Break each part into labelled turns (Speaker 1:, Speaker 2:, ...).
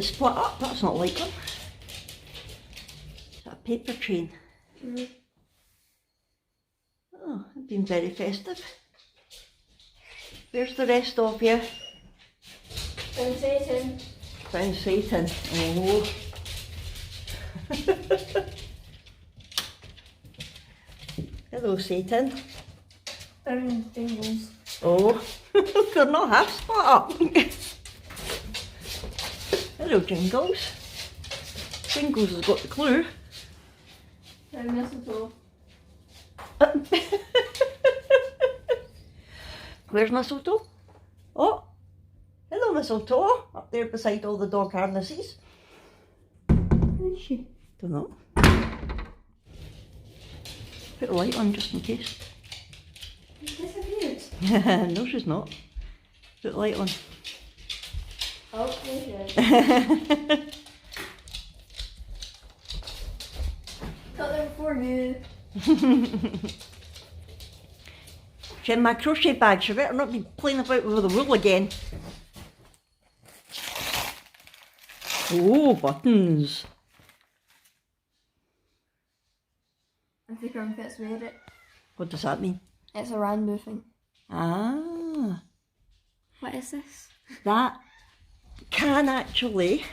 Speaker 1: It's split up, that's not like them. Is that a paper train?
Speaker 2: Mm.
Speaker 1: Oh, it's been very festive. Where's the rest of you?
Speaker 2: And Satan.
Speaker 1: Found Satan. Oh. Hello, Satan.
Speaker 2: And Dingles.
Speaker 1: Oh, they're not half split up. Hello, Jingles. Jingles has got the clue.
Speaker 2: And Mistletoe.
Speaker 1: Where's Mistletoe? Oh, hello, Mistletoe. Up there beside all the dog harnesses. Where is she? Don't know. Put a light on just in case.
Speaker 2: Disappeared.
Speaker 1: No, she's not. Put a light on.
Speaker 2: Oh, there she is. Got there before you.
Speaker 1: She's in my crochet bag. She better not be playing about with the wool again. Oh, buttons.
Speaker 2: If the crown fits, wear it.
Speaker 1: What does that mean?
Speaker 2: It's a rainbow thing.
Speaker 1: Ah,
Speaker 2: What is this?
Speaker 1: that can actually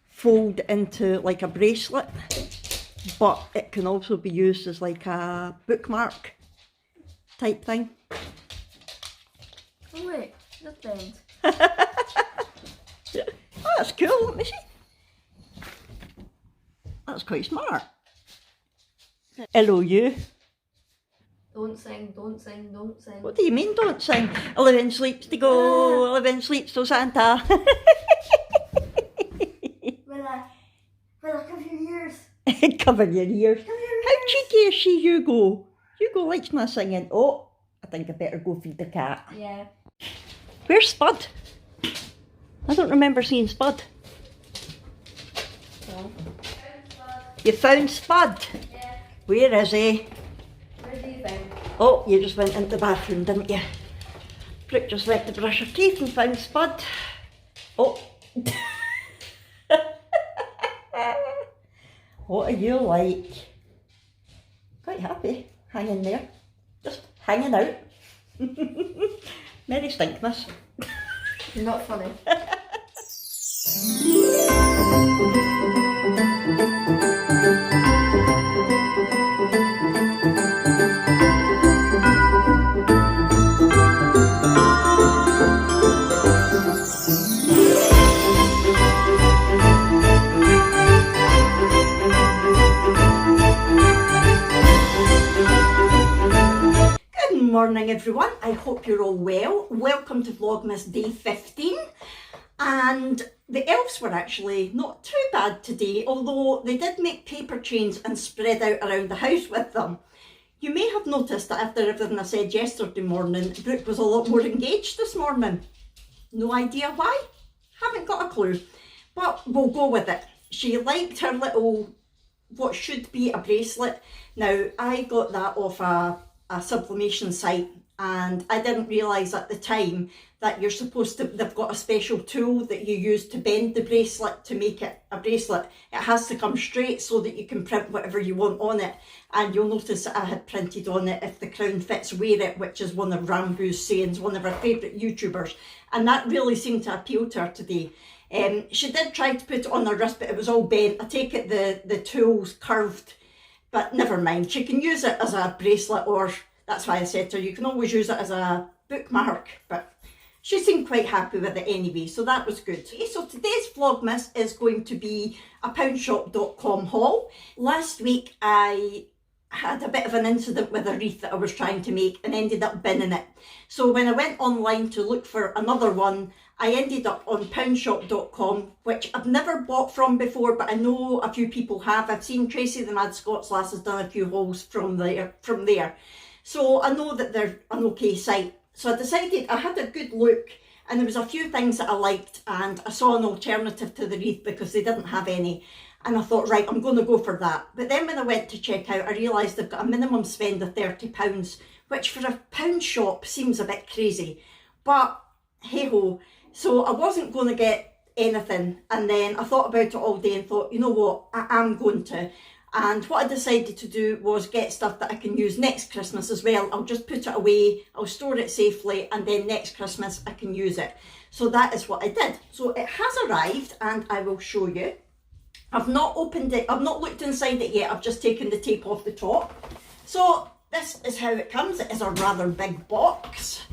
Speaker 1: fold into like a bracelet, but it can also be used as like a bookmark type thing.
Speaker 2: Oh wait, this bend.
Speaker 1: Oh, that's cool, let me see. That's quite smart. Hello, you.
Speaker 2: Don't sing, don't sing, don't sing.
Speaker 1: What do you mean, don't sing? 11 sleeps to go, 11 sleeps till Santa.
Speaker 2: Will I cover your ears?
Speaker 1: Cover your ears. How cheeky is she, Hugo? Hugo likes my singing. Oh, I think I better go feed the cat.
Speaker 2: Yeah.
Speaker 1: Where's Spud? I don't remember seeing Spud.
Speaker 2: So.
Speaker 1: You found Spud?
Speaker 2: Yeah.
Speaker 1: Where is he?
Speaker 2: Where do you think?
Speaker 1: Oh, you just went into the bathroom, didn't you? Brooke just went to brush her teeth and found Spud. Oh. What are you like? Quite happy, hanging there. Just hanging out. Merry Stinkmas.
Speaker 2: You're not funny.
Speaker 1: Good morning everyone, I hope you're all well. Welcome to Vlogmas day 15, and the elves were actually not too bad today, although they did make paper chains and spread out around the house with them. You may have noticed that after everything I said yesterday morning, Brooke was a lot more engaged this morning. No idea why, haven't got a clue, but we'll go with it. She liked her little, what should be a bracelet. Now, I got that off a sublimation site, and I didn't realise at the time that you're supposed to, they've got a special tool that you use to bend the bracelet to make it a bracelet. It has to come straight so that you can print whatever you want on it, and you'll notice that I had printed on it, "If the crown fits, wear it," which is one of Rambu's sayings, one of her favourite YouTubers, and that really seemed to appeal to her today. She did try to put it on her wrist, but it was all bent. I take it the tool's curved, but never mind. She can use it as a bracelet, or that's why I said to her, you can always use it as a bookmark, but she seemed quite happy with it anyway, so that was good. Okay, so today's Vlogmas is going to be a Poundshop.com haul. Last week I had a bit of an incident with a wreath that I was trying to make and ended up binning it. So when I went online to look for another one, I ended up on Poundshop.com, which I've never bought from before, but I know a few people have. I've seen Tracy the Mad Scots Lass has done a few hauls from there. So I know that they're an okay site. So I decided, I had a good look, and there was a few things that I liked, and I saw an alternative to the wreath because they didn't have any. And I thought, right, I'm going to go for that. But then when I went to check out, I realised they've got a minimum spend of £30, which for a pound shop seems a bit crazy. But hey ho, so I wasn't going to get anything. And then I thought about it all day and thought, you know what, I am going to. And what I decided to do was get stuff that I can use next Christmas as well. I'll just put it away, I'll store it safely, and then next Christmas I can use it. So that is what I did. So it has arrived and I will show you. I've not opened it, I've not looked inside it yet, I've just taken the tape off the top. So this is how it comes. It is a rather big box.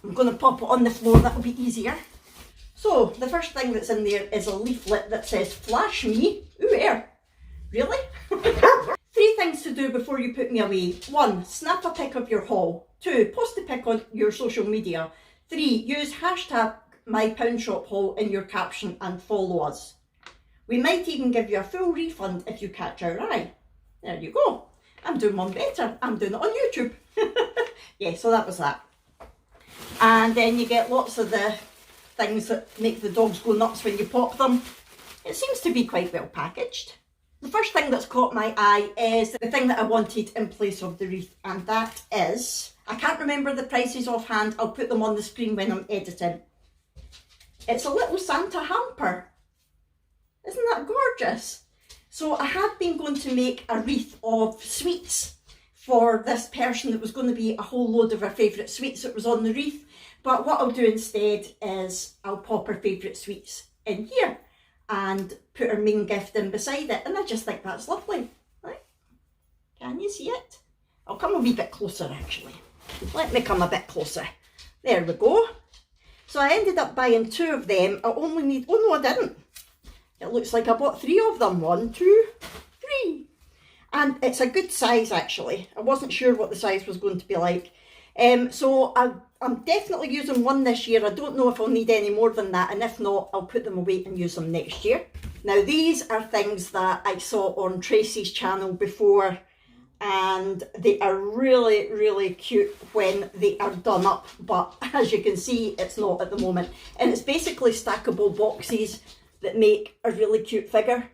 Speaker 1: I'm going to pop it on the floor, that'll be easier. So the first thing that's in there is a leaflet that says flash me. Ooh, air. Really? 3 things to do before you put me away. 1, snap a pic of your haul. 2, post the pic on your social media. 3, use hashtag my Poundshop haul in your caption and follow us. We might even give you a full refund if you catch our eye. There you go. I'm doing one better. I'm doing it on YouTube. Yeah, so that was that. And then you get lots of the things that make the dogs go nuts when you pop them. It seems to be quite well packaged. The first thing that's caught my eye is the thing that I wanted in place of the wreath, and that is, I can't remember the prices offhand, I'll put them on the screen when I'm editing. It's a little Santa hamper. Isn't that gorgeous? So I had been going to make a wreath of sweets for this person that was going to be a whole load of her favourite sweets that was on the wreath, but what I'll do instead is I'll pop her favourite sweets in here and put her main gift in beside it, and I just think that's lovely. Right? Can you see it? I'll come a wee bit closer actually. Let me come a bit closer. There we go. So I ended up buying 2 of them. I only need, oh no I didn't. It looks like I bought 3 of them. 1, 2, 3. And it's a good size actually. I wasn't sure what the size was going to be like. So I'm definitely using 1 this year. I don't know if I'll need any more than that, and if not, I'll put them away and use them next year. Now these are things that I saw on Tracy's channel before, and they are really, really cute when they are done up, but as you can see, it's not at the moment. And it's basically stackable boxes that make a really cute figure.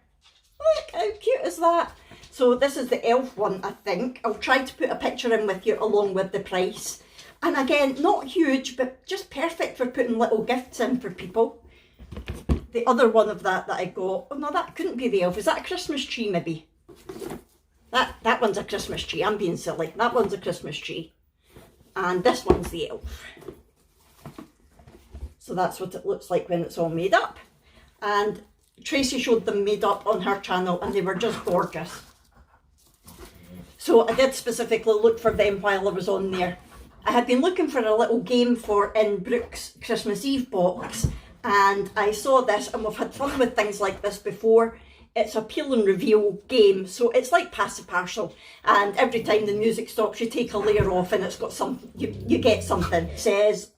Speaker 1: Look, how cute is that? So this is the elf one, I think. I'll try to put a picture in with you along with the price. And again, not huge, but just perfect for putting little gifts in for people. The other one of that I got, oh no, that couldn't be the elf. Is that a Christmas tree maybe? That one's a Christmas tree, I'm being silly. That one's a Christmas tree. And this one's the elf. So that's what it looks like when it's all made up. And Tracy showed them made up on her channel and they were just gorgeous. So I did specifically look for them while I was on there. I had been looking for a little game for in Brooke's Christmas Eve box, and I saw this, and we've had fun with things like this before. It's a peel and reveal game, so it's like pass the parcel, and every time the music stops you take a layer off and it's got something, you get something. It says,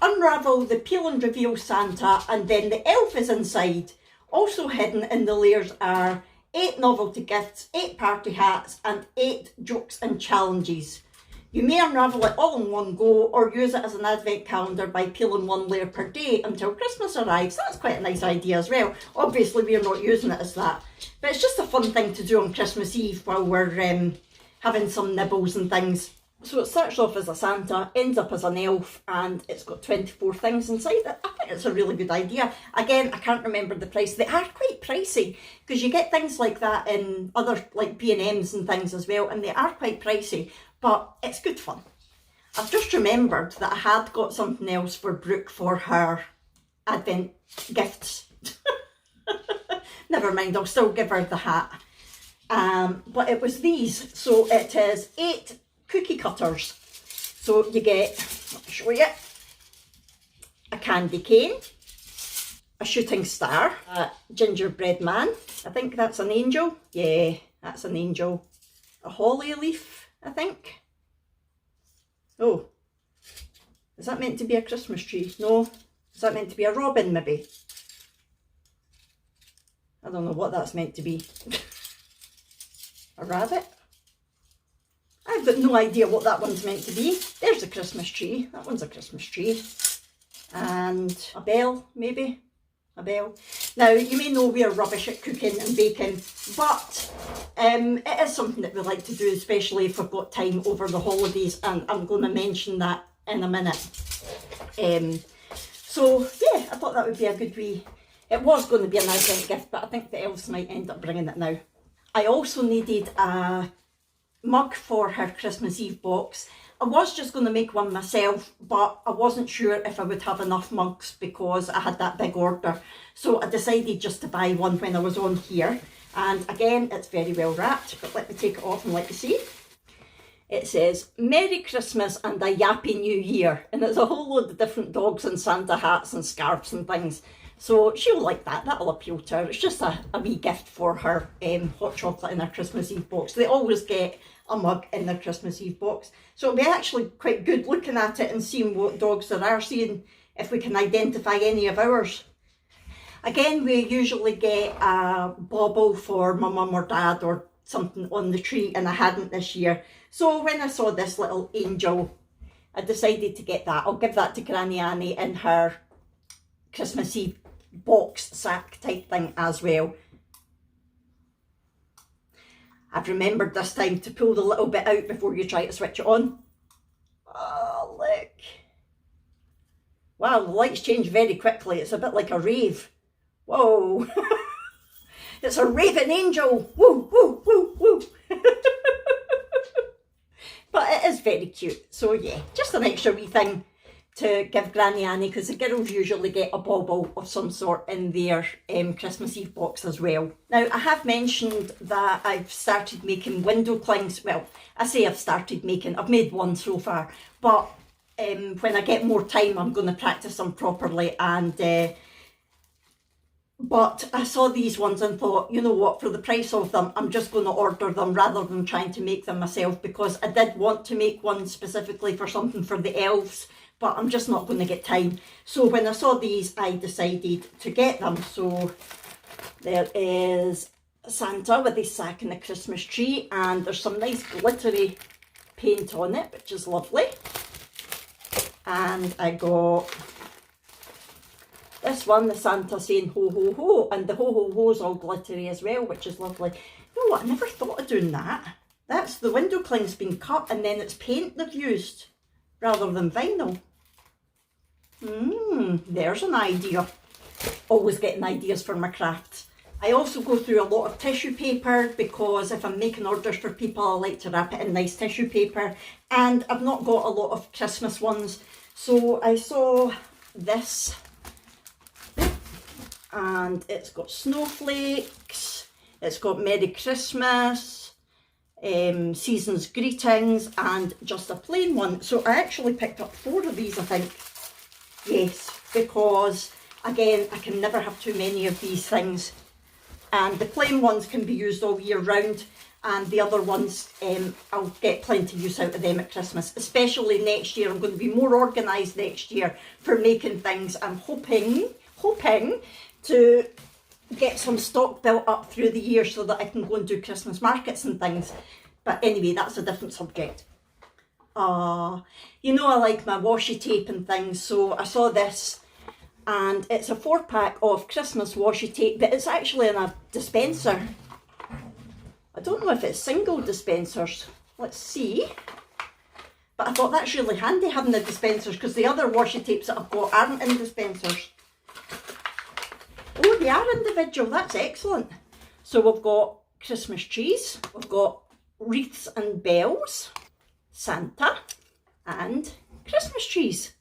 Speaker 1: unravel the peel and reveal Santa, and then the elf is inside. Also hidden in the layers are 8 novelty gifts, 8 party hats, and 8 jokes and challenges. You may unravel it all in one go, or use it as an advent calendar by peeling 1 layer per day until Christmas arrives. That's quite a nice idea as well. Obviously we're not using it as that, but it's just a fun thing to do on Christmas Eve while we're having some nibbles and things. So it starts off as a Santa, ends up as an elf, and it's got 24 things inside it. I think it's a really good idea. Again, I can't remember the price. They are quite pricey, because you get things like that in other like B&Ms and things as well, and they are quite pricey, but it's good fun. I've just remembered that I had got something else for Brooke for her Advent gifts. Never mind, I'll still give her the hat. But it was these. So it is 8 cookie cutters. So you get, let me show you, a candy cane, a shooting star, a gingerbread man, I think that's an angel, yeah, that's an angel, a holly leaf, I think. Oh, is that meant to be a Christmas tree? No, is that meant to be a robin maybe? I don't know what that's meant to be. A rabbit? I've got no idea what that one's meant to be. There's a Christmas tree. That one's a Christmas tree. And a bell, maybe. A bell. Now, you may know we're rubbish at cooking and baking, but it is something that we like to do, especially if we've got time over the holidays, and I'm going to mention that in a minute. So yeah, I thought that would be a good wee, it was going to be an advent gift, but I think the elves might end up bringing it now. I also needed a mug for her Christmas Eve box. I was just going to make one myself, but I wasn't sure if I would have enough mugs because I had that big order. So I decided just to buy one when I was on here. And again, it's very well wrapped, but let me take it off and let you see. It says, Merry Christmas and a Yappy New Year. And it's a whole load of different dogs and Santa hats and scarves and things. So she'll like that, that'll appeal to her. It's just a wee gift for her hot chocolate in her Christmas Eve box. They always get a mug in their Christmas Eve box. So it'll be actually quite good looking at it and seeing what dogs there are, seeing if we can identify any of ours. Again, we usually get a bauble for my mum or dad or something on the tree, and I hadn't this year. So when I saw this little angel, I decided to get that. I'll give that to Granny Annie in her Christmas Eve box sack type thing as well. I've remembered this time to pull the little bit out before you try to switch it on. Oh, look. Wow, the lights change very quickly. It's a bit like a rave. Whoa. It's a raving angel. Woo, woo, woo, woo. But it is very cute. So yeah, just an extra wee thing to give Granny Annie, because the girls usually get a bauble of some sort in their Christmas Eve box as well. Now, I have mentioned that I've started making window clings. Well, I say I've started making, I've made one so far, but when I get more time, I'm going to practice them properly. And but I saw these ones and thought, you know what, for the price of them, I'm just going to order them rather than trying to make them myself, because I did want to make one specifically for something for the elves, but I'm just not going to get time. So when I saw these, I decided to get them. So there is Santa with his sack and a Christmas tree, and there's some nice glittery paint on it, which is lovely. And I got this one, the Santa saying ho ho ho, and the ho ho ho is all glittery as well, which is lovely. You know what, I never thought of doing that. That's the window cling's been cut and then it's paint they've used rather than vinyl. There's an idea. Always getting ideas for my crafts. I also go through a lot of tissue paper, because if I'm making orders for people, I like to wrap it in nice tissue paper, and I've not got a lot of Christmas ones. So I saw this, and it's got snowflakes, it's got Merry Christmas, season's greetings, and just a plain one. So I actually picked up 4 of these, I think. Yes, because again, I can never have too many of these things. And the plain ones can be used all year round, and the other ones, I'll get plenty use out of them at Christmas. Especially next year, I'm going to be more organised next year for making things. I'm hoping to get some stock built up through the year so that I can go and do Christmas markets and things. But anyway, that's a different subject. You know I like my washi tape and things, so I saw this, and it's a 4-pack of Christmas washi tape, but it's actually in a dispenser. I don't know if it's single dispensers. Let's see. But I thought that's really handy having the dispensers, because the other washi tapes that I've got aren't in dispensers. Oh, they are individual. That's excellent. So we've got Christmas trees, we've got wreaths and bells, Santa, and Christmas trees.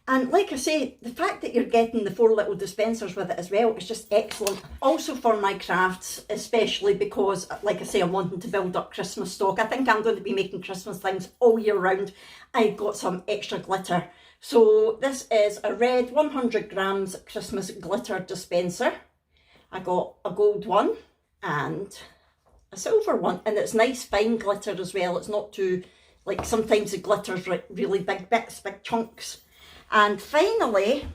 Speaker 1: And like I say, the fact that you're getting the 4 little dispensers with it as well is just excellent. Also for my crafts, especially because, like I say, I'm wanting to build up Christmas stock. I think I'm going to be making Christmas things all year round. I got some extra glitter. So this is a red 100 grams Christmas glitter dispenser. I got a gold one and a silver one, and it's nice fine glitter as well. It's not too, like sometimes the glitter's really big bits, big chunks. And finally,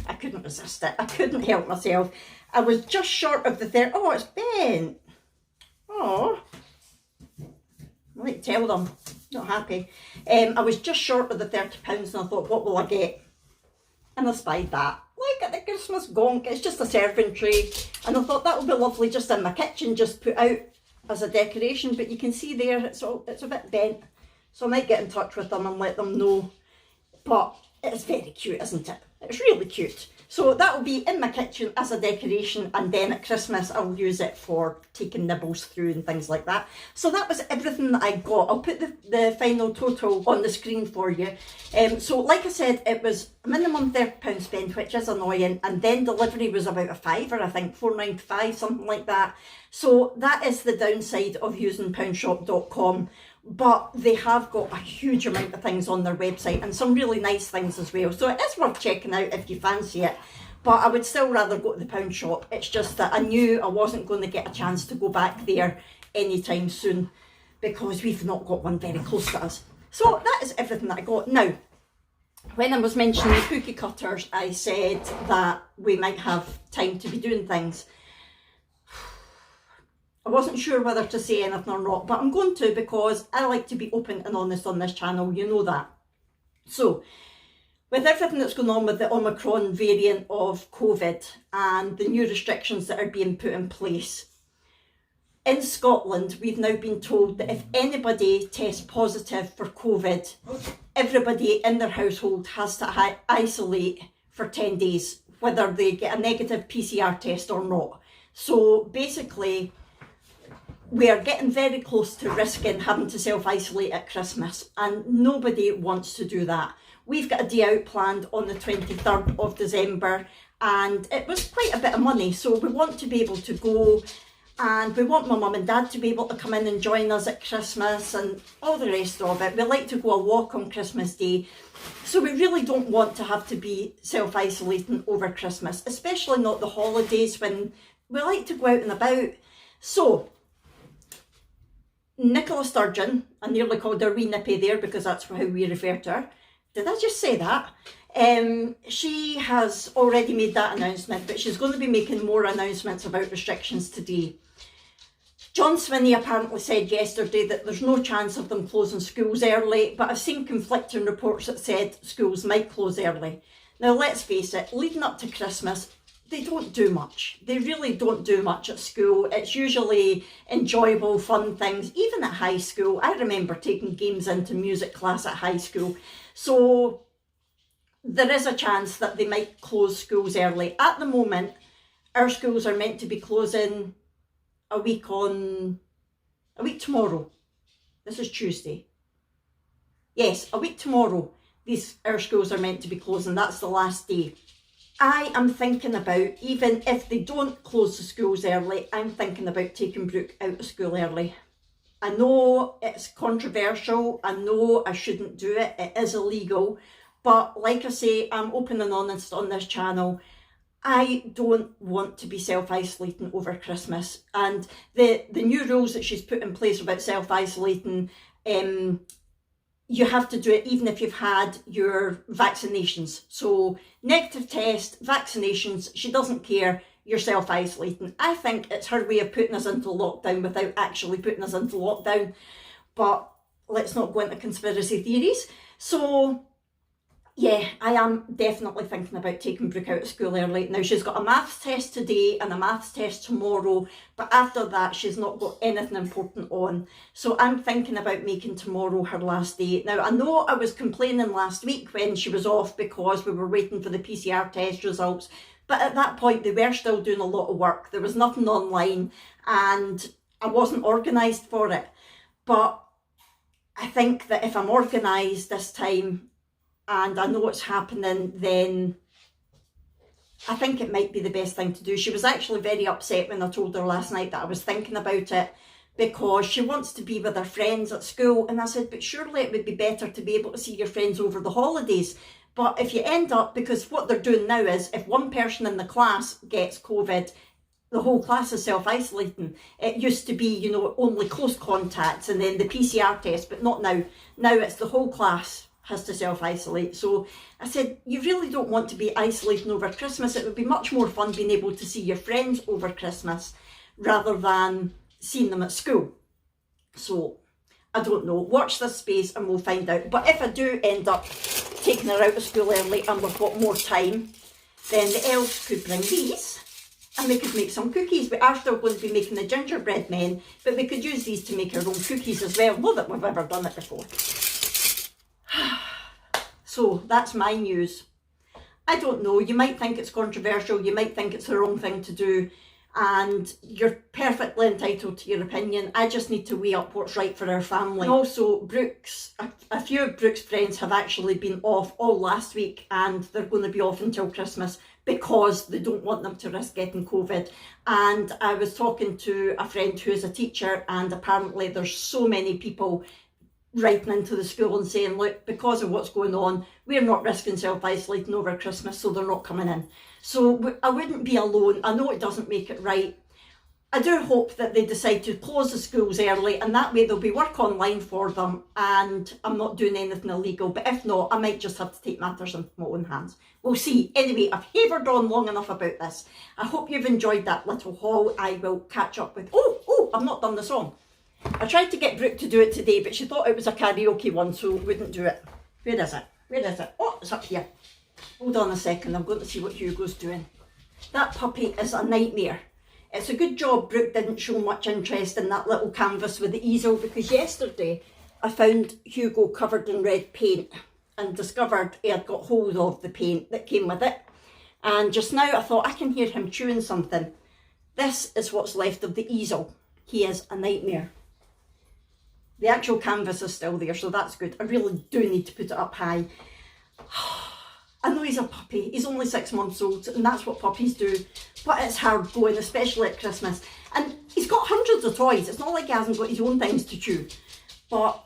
Speaker 1: I couldn't resist it. I couldn't help myself. I was just short of the 30. Oh, it's bent. Oh, I might tell them. Not happy. I was just short of the £30, and I thought, what will I get? And I spied that. Look at the Christmas gonk. It's just a serving tray. And I thought that would be lovely just in my kitchen, just put out as a decoration. But you can see there, it's a bit bent. So I might get in touch with them and let them know. But It's very cute, isn't it? It's really cute. So that will be in my kitchen as a decoration, and then at Christmas I'll use it for taking nibbles through and things like that. So that was everything that I got. I'll put the final total on the screen for you. So like I said, it was a minimum £30 spend, which is annoying, and then delivery was about a fiver, I think, £4.95, something like that. So that is the downside of using Poundshop.com. But they have got a huge amount of things on their website and some really nice things as well. So it is worth checking out if you fancy it. But I would still rather go to the pound shop. It's just that I knew I wasn't going to get a chance to go back there anytime soon because we've not got one very close to us. So that is everything that I got. Now, when I was mentioning the cookie cutters, I said that we might have time to be doing things. I wasn't sure whether to say anything or not, but I'm going to because I like to be open and honest on this channel, you know that. So, with everything that's going on with the Omicron variant of COVID and the new restrictions that are being put in place, in Scotland we've now been told that if anybody tests positive for COVID, everybody in their household has to isolate for 10 days, whether they get a negative PCR test or not. So basically, we are getting very close to risking having to self-isolate at Christmas, and nobody wants to do that. We've got a day out planned on the 23rd of December, and it was quite a bit of money, so we want to be able to go, and we want my mum and dad to be able to come in and join us at Christmas and all the rest of it. We like to go a walk on Christmas Day, so we really don't want to have to be self-isolating over Christmas, especially not the holidays when we like to go out and about. So Nicola Sturgeon, I nearly called her wee Nippy there because that's how we refer to her. Did I just say that? She has already made that announcement, but she's going to be making more announcements about restrictions today. John Swinney apparently said yesterday that there's no chance of them closing schools early, but I've seen conflicting reports that said schools might close early. Now let's face it, leading up to Christmas, they don't do much. They really don't do much at school. It's usually enjoyable, fun things, even at high school. I remember taking games into music class at high school. So there is a chance that they might close schools early. At the moment, our schools are meant to be closing a week tomorrow. This is Tuesday. Yes, a week tomorrow. Our schools are meant to be closing. That's the last day. I am thinking about, even if they don't close the schools early, I'm thinking about taking Brooke out of school early. I know it's controversial, I know I shouldn't do it, it is illegal, but like I say, I'm open and honest on this channel. I don't want to be self-isolating over Christmas, and the new rules that she's put in place about self-isolating, you have to do it even if you've had your vaccinations. So negative test, vaccinations, she doesn't care, you're self-isolating. I think it's her way of putting us into lockdown without actually putting us into lockdown. But let's not go into conspiracy theories. So yeah, I am definitely thinking about taking Brooke out of school early. Now she's got a maths test today and a maths test tomorrow, but after that she's not got anything important on. So I'm thinking about making tomorrow her last day. Now I know I was complaining last week when she was off because we were waiting for the PCR test results, but at that point they were still doing a lot of work. There was nothing online and I wasn't organised for it. But I think that if I'm organised this time, and I know it's happening, then I think it might be the best thing to do. She was actually very upset when I told her last night that I was thinking about it because she wants to be with her friends at school. And I said, but surely it would be better to be able to see your friends over the holidays. But if you end up, because what they're doing now is if one person in the class gets COVID, the whole class is self-isolating. It used to be, you know, only close contacts and then the PCR test, but not now. Now it's the whole class has to self-isolate. So I said, you really don't want to be isolating over Christmas. It would be much more fun being able to see your friends over Christmas rather than seeing them at school. So I don't know, watch this space and we'll find out. But if I do end up taking her out of school early and we've got more time, then the elves could bring these and we could make some cookies. We are still going to be making the gingerbread men, but we could use these to make our own cookies as well. Not that we've ever done it before. So that's my news. I don't know, you might think it's controversial, you might think it's the wrong thing to do, and you're perfectly entitled to your opinion. I just need to weigh up what's right for our family. And also, Brooks, a few of Brooks' friends have actually been off all last week, and they're going to be off until Christmas because they don't want them to risk getting COVID. And I was talking to a friend who is a teacher, and apparently there's so many people writing into the school and saying, look, because of what's going on, we're not risking self-isolating over Christmas, so they're not coming in. So I wouldn't be alone. I know it doesn't make it right. I do hope that they decide to close the schools early, and that way there'll be work online for them, and I'm not doing anything illegal. But if not, I might just have to take matters into my own hands. We'll see. Anyway, I've havered on long enough about this. I hope you've enjoyed that little haul. I will catch up with... Oh, I've not done the song. I tried to get Brooke to do it today, but she thought it was a karaoke one, so wouldn't do it. Where is it? Where is it? Oh, it's up here. Hold on a second, I'm going to see what Hugo's doing. That puppy is a nightmare. It's a good job Brooke didn't show much interest in that little canvas with the easel, because yesterday I found Hugo covered in red paint and discovered he had got hold of the paint that came with it. And just now I thought, I can hear him chewing something. This is what's left of the easel. He is a nightmare. The actual canvas is still there, so that's good. I really do need to put it up high. I know he's a puppy, he's only 6 months old, and that's what puppies do, but it's hard going, especially at Christmas. And he's got hundreds of toys, it's not like he hasn't got his own things to chew. But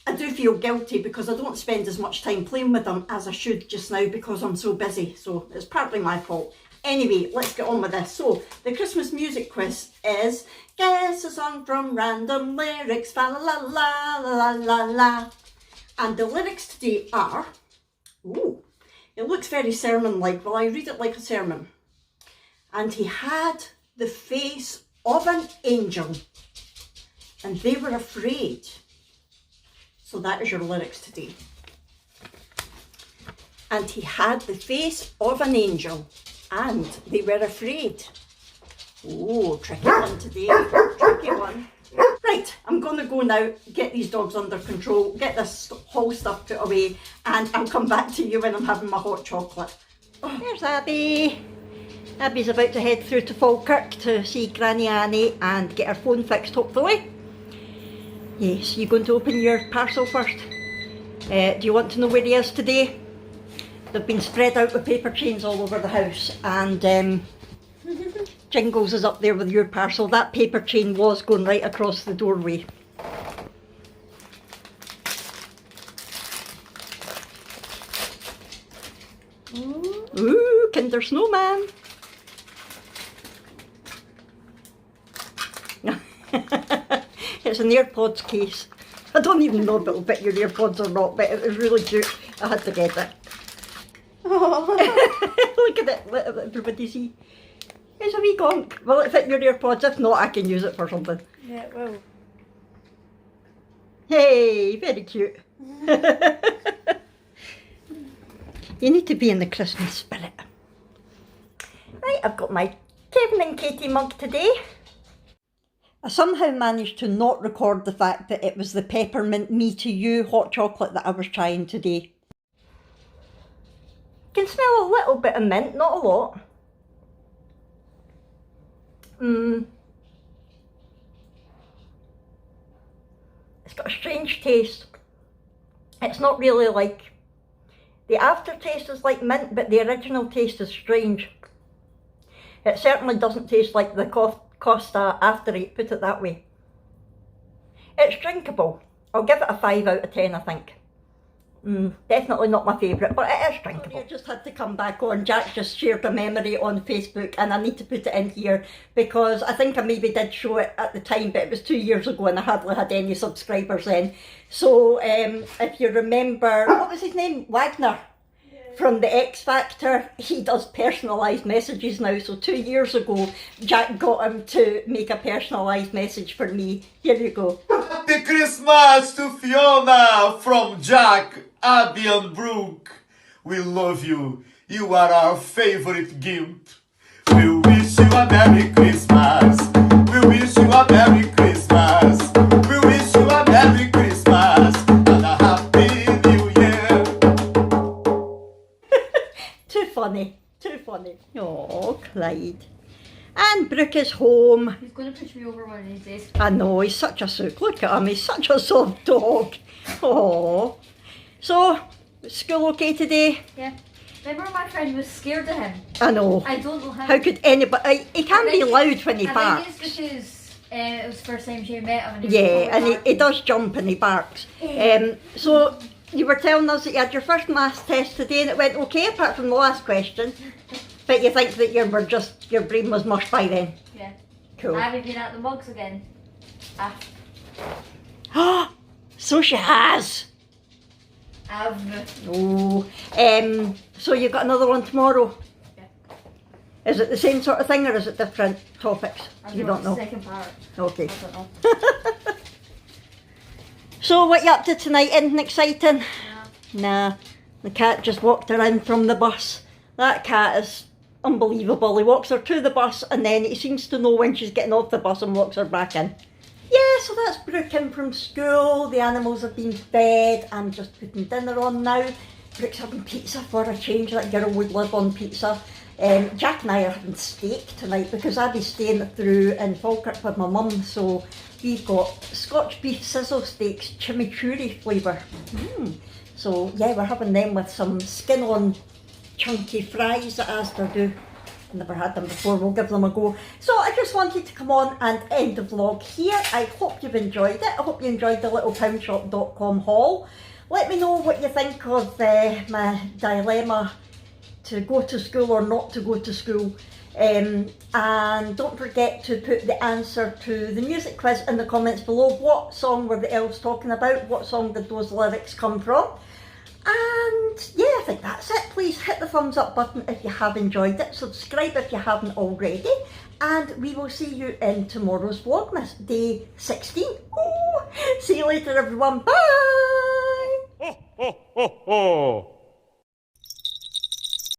Speaker 1: I do feel guilty because I don't spend as much time playing with him as I should just now because I'm so busy, so it's partly my fault. Anyway, let's get on with this. So, the Christmas music quiz is, guess a song from random lyrics, fa la la la la la la. And the lyrics today are, ooh, it looks very sermon-like. Well, I read it like a sermon. And he had the face of an angel, and they were afraid. So that is your lyrics today. And he had the face of an angel, and they were afraid. Oh, tricky one today. Tricky one. Right, I'm going to go now, get these dogs under control, get this whole stuff put away, and I'll come back to you when I'm having my hot chocolate. Oh, there's Abby. Abby's about to head through to Falkirk to see Granny Annie and get her phone fixed, hopefully. Yes, you going to open your parcel first? Do you want to know where he is today? They've been spread out with paper chains all over the house, and Jingles is up there with your parcel. That paper chain was going right across the doorway. Ooh, Kinder Snowman. It's an AirPods case. I don't even know if it'll fit your AirPods or not, but it was really cute. I had to get it. Oh. Look at it, let everybody see. It's a wee gonk. Will it fit your AirPods? If not, I can use it for something.
Speaker 2: Yeah, it will.
Speaker 1: Hey, very cute. You need to be in the Christmas spirit. Right, I've got my Kevin and Katie mug today. I somehow managed to not record the fact that it was the peppermint me to you hot chocolate that I was trying today. Can smell a little bit of mint, not a lot. It's got a strange taste. It's not really like, the aftertaste is like mint, but the original taste is strange. It certainly doesn't taste like the Costa after eight, put it that way. It's drinkable. I'll give it a 5 out of 10, I think. Definitely not my favourite, but it is drinkable. Sorry, I just had to come back on. Jack just shared a memory on Facebook, and I need to put it in here because I think I maybe did show it at the time, but it was 2 years ago and I hardly had any subscribers then. So if you remember, what was his name? Wagner? From the X Factor, he does personalised messages now. So 2 years ago, Jack got him to make a personalised message for me. Here you go.
Speaker 3: Happy Christmas to Fiona from Jack, Abby and Brooke. We love you. You are our favorite gimp. We wish you a Merry Christmas. We wish you a Merry Christmas. We wish you a Merry Christmas and a Happy New Year.
Speaker 1: cried. And Brooke is home.
Speaker 2: He's going to push me over one of these days.
Speaker 1: I know, he's such a sook. Look at him, he's such a soft dog. Oh. So, school okay today?
Speaker 2: Yeah. Remember my friend was scared of him?
Speaker 1: I know.
Speaker 2: I don't know how.
Speaker 1: How could anybody... He can be loud when he
Speaker 2: I
Speaker 1: barks.
Speaker 2: think it's because it was the first time she met him. And he was
Speaker 1: Yeah, and
Speaker 2: barking.
Speaker 1: he does jump and he barks. So, you were telling us that you had your first maths test today and it went okay, apart from the last question. But you think that your brain was mush by then?
Speaker 2: Yeah.
Speaker 1: Cool.
Speaker 2: I haven't been at the mugs again.
Speaker 1: So she has. Oh. So you got another one tomorrow?
Speaker 2: Yeah.
Speaker 1: Is it the same sort of thing or is it different topics? You don't know.
Speaker 2: Second part.
Speaker 1: Okay.
Speaker 2: I don't know.
Speaker 1: So what you up to tonight? Anything exciting?
Speaker 2: Yeah.
Speaker 1: Nah. The cat just walked her in from the bus. That cat is unbelievable. He walks her to the bus and then he seems to know when she's getting off the bus and walks her back in. Yeah, so that's Brooke in from school. The animals have been fed. I'm just putting dinner on now. Brooke's having pizza for a change. That girl would live on pizza. Jack and I are having steak tonight because I'll be staying through in Falkirk with my mum. So we've got Scotch beef sizzle steaks, chimichurri flavour. So yeah, we're having them with some skin on chunky fries that Asda do. Never had them before, we'll give them a go. So I just wanted to come on and end the vlog here. I hope you've enjoyed it. I hope you enjoyed the little Poundshop.com haul. Let me know what you think of my dilemma to go to school or not to go to school. And don't forget to put the answer to the music quiz in the comments below. What song were the elves talking about? What song did those lyrics come from? And yeah, I think that's it. Please hit the thumbs up button if you have enjoyed it. Subscribe if you haven't already. And we will see you in tomorrow's Vlogmas, day 16. Oh, see you later everyone. Bye!
Speaker 4: Ho, ho, ho, ho.